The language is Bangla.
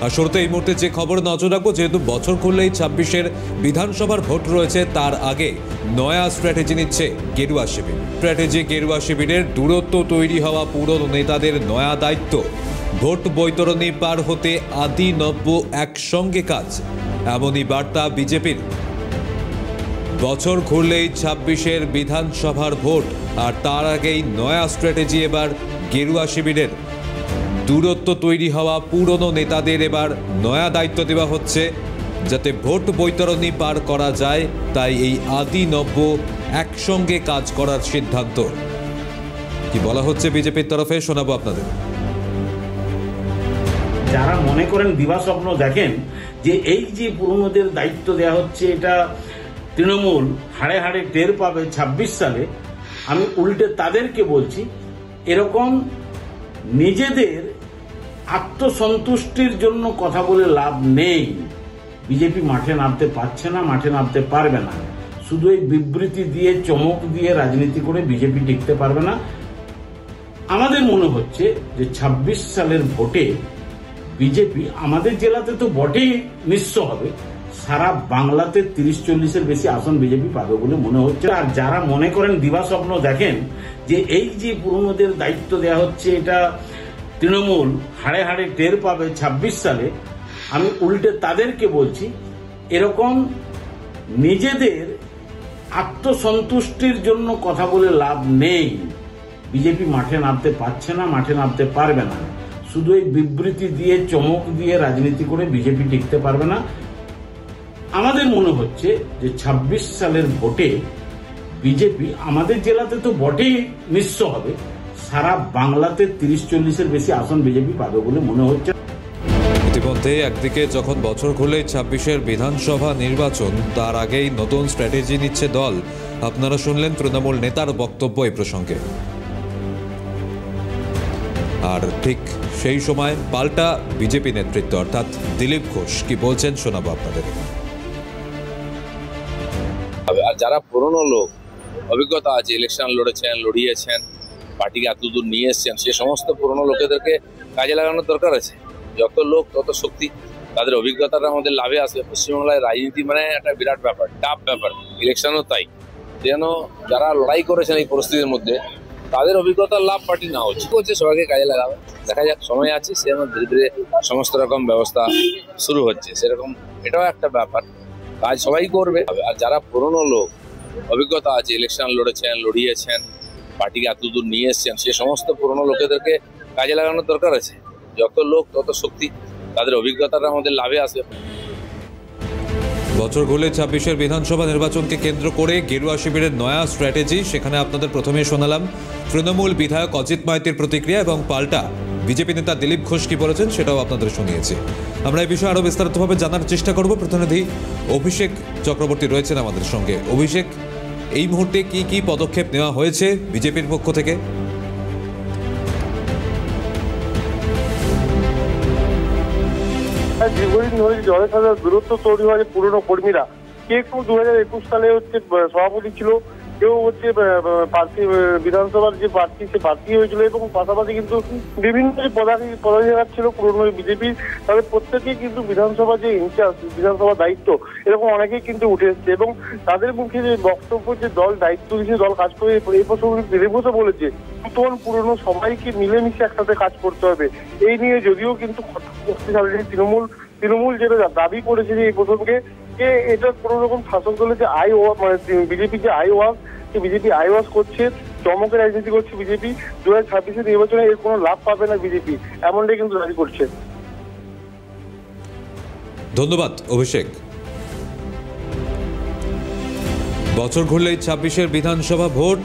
আর শুরুতে এই মুহূর্তে যে খবর নজর রাখবো, যেহেতু বছর খুললেই 26-এর বিধানসভার ভোট রয়েছে, তার আগে নয়া স্ট্র্যাটেজি নিচ্ছে গেরুয়া শিবির। গেরুয়া শিবিরের দূরত্ব তৈরি হওয়া পুরনো নেতাদের নয়া দায়িত্ব, ভোট বৈতরণী পার হতে আদি নব্য একসঙ্গে কাজ, এমনই বার্তা বিজেপির। বছর ঘুরলেই 26-এর বিধানসভার ভোট, আর তার আগেই নয়া স্ট্র্যাটেজি এবার গেরুয়া শিবিরের। দূরত্ব তৈরি হওয়া পুরনো নেতাদের এবার নয়া দায়িত্ব দেওয়া হচ্ছে, যাতে ভোট বৈতরণী পার করা যায়। তাই এই আদি নব্য একসঙ্গে কাজ করার সিদ্ধান্ত। কি বলা হচ্ছে বিজেপির তরফে, শোনাবো আপনাদের। যারা মনে করেন দিবা স্বপ্ন দেখেন যে এই যে পুরনোদের দায়িত্ব দেওয়া হচ্ছে, এটা তৃণমূল হাড়ে হাড়ে টের পাবে 26 সালে, আমি উল্টে তাদেরকে বলছি, এরকম নিজেদের আত্মসন্তুষ্টির জন্য কথা বলে লাভ নেই। বিজেপি মাঠে নামতে পারছে না, মাঠে নামতে পারবে না। শুধু এই বিবৃতি দিয়ে, চমক দিয়ে রাজনীতি করে বিজেপি টিকতে পারবে না। আমাদের মনে হচ্ছে যে 26 সালের ভোটে বিজেপি আমাদের জেলাতে তো বটেই নিঃস্ব হবে, সারা বাংলাতে 30-40-এর বেশি আসন বিজেপি পাবে বলে মনে হচ্ছে। আর যারা মনে করেন দিবা স্বপ্ন দেখেন যে এই যে পুরনোদের দায়িত্ব দেওয়া হচ্ছে, এটা তৃণমূল হাড়ে হাড়ে টের পাবে 26 সালে, আমি উল্টে তাদেরকে বলছি, এরকম নিজেদের আত্মসন্তুষ্টির জন্য কথা বলে লাভ নেই। বিজেপি মাঠে নামতে পারছে না, মাঠে নামতে পারবে না। শুধু এই বিবৃতি দিয়ে, চমক দিয়ে রাজনীতি করে বিজেপি টিকতে পারবে না। আমাদের মনে হচ্ছে যে 26 সালের ভোটে বিজেপি আমাদের জেলাতে তো বটেই নিঃস্ব হবে, সারা বাংলাতে 30-40-এর বেশি আসন বিজেপি পাবে বলে মনে হচ্ছে। ইতিমধ্যে একদিকে যখন বছর ঘুরলেই 26-এর বিধানসভা নির্বাচন, তার আগেই নতুন স্ট্র্যাটেজি নিচ্ছে দল। আপনারা শুনলেন তৃণমূল নেতার বক্তব্য এই প্রসঙ্গে। আর ঠিক সেই সময় পাল্টা বিজেপি নেতৃত্ব, অর্থাৎ দিলীপ ঘোষ কি বলছেন, শোনাবো আপনাদের। আর যারা পুরনো লোক, অভিজ্ঞতা আছে, ইলেকশন লড়িয়েছেন, পার্টিকে এতদূর নিয়ে এসছেন, সে সমস্ত পুরনো লোকেদেরকে কাজে লাগানোর দরকার আছে। যত লোক তত শক্তি, তাদের অভিজ্ঞতাটা আমাদের লাভে আসবে। পশ্চিমবাংলায় রাজনীতি মানে একটা বিরাট ব্যাপার, টাফ ব্যাপার, ইলেকশনও তাই। যেন যারা লড়াই করেছেন এই পরিস্থিতির মধ্যে, তাদের অভিজ্ঞতার লাভ পার্টি না হচ্ছে, সবাইকে কাজে লাগাবে। দেখা যাক, সময় আছে, সে ধীরে ধীরে সমস্ত রকম ব্যবস্থা শুরু হচ্ছে, সেরকম এটাও একটা ব্যাপার। কাজ সবাই করবে। আর যারা পুরনো লোক, অভিজ্ঞতা আছে, ইলেকশন লড়িয়েছেন, পার্টিকে এতদূর নিয়ে এসছেন, সে সমস্ত পুরনো লোকেদেরকে কাজে লাগানোর দরকার আছে। যত লোক তত শক্তি, তাদের অভিজ্ঞতাটা আমাদের লাভে আসবে। বছর ঘুরলে 26-এর বিধানসভা নির্বাচনকে কেন্দ্র করে গেরুয়া শিবিরের নয়া স্ট্র্যাটেজি। সেখানে আপনাদের প্রথমে শোনালাম তৃণমূল বিধায়ক অজিত মাইতির প্রতিক্রিয়া, এবং পাল্টা বিজেপি নেতা দিলীপ ঘোষ কি বলেছেন সেটাও আপনাদের শুনিয়েছি। আমরা এই বিষয়ে আরো বিস্তারিতভাবে জানার চেষ্টা করব। প্রতিনিধি অভিষেক চক্রবর্তী রয়েছেন আমাদের সঙ্গে। অভিষেক, এই মুহূর্তে কি কি পদক্ষেপ নেওয়া হয়েছে বিজেপির পক্ষ থেকে? দীর্ঘদিন ধরে দলের সাথে দূরত্ব তৈরি হয় পুরনো কর্মীরা, কেউ 2021 সালে সভাপতি ছিল, কেউ প্রার্থী, বিধানসভার যে প্রার্থী সে প্রার্থী হয়েছিল, এবং পাশাপাশি কিন্তু বিভিন্ন যে পদাধিকার ছিল পুরনো বিজেপির, তাদের প্রত্যেকেই কিন্তু বিধানসভা যে ইনচার্জ, বিধানসভা দায়িত্ব, এরকম অনেকেই কিন্তু উঠে এসছে। এবং তাদের মুখে যে বক্তব্য, যে দল দায়িত্ব দিয়েছে, দল কাজ করে, এই প্রসঙ্গে দিলীপ ঘোষ বলেছে নতুন পুরনো সবাইকে মিলেমিশে একসাথে কাজ করতে হবে। এই নিয়ে যদিও কিন্তু তৃণমূল যেটা দাবি করেছে যে এই প্রসঙ্গে, যে এটা কোন রকম শাসক দলের যে বিজেপি যে বিজেপি আই ওয়াশ করছে, চমকের রাজনীতি করছে বিজেপি, 2026-এর নির্বাচনে এর কোনো লাভ পাবে না বিজেপি, এমনটাই কিন্তু দাবি করছে। ধন্যবাদ অভিষেক। বছর ঘুরলেই 26-এর বিধানসভা ভোট,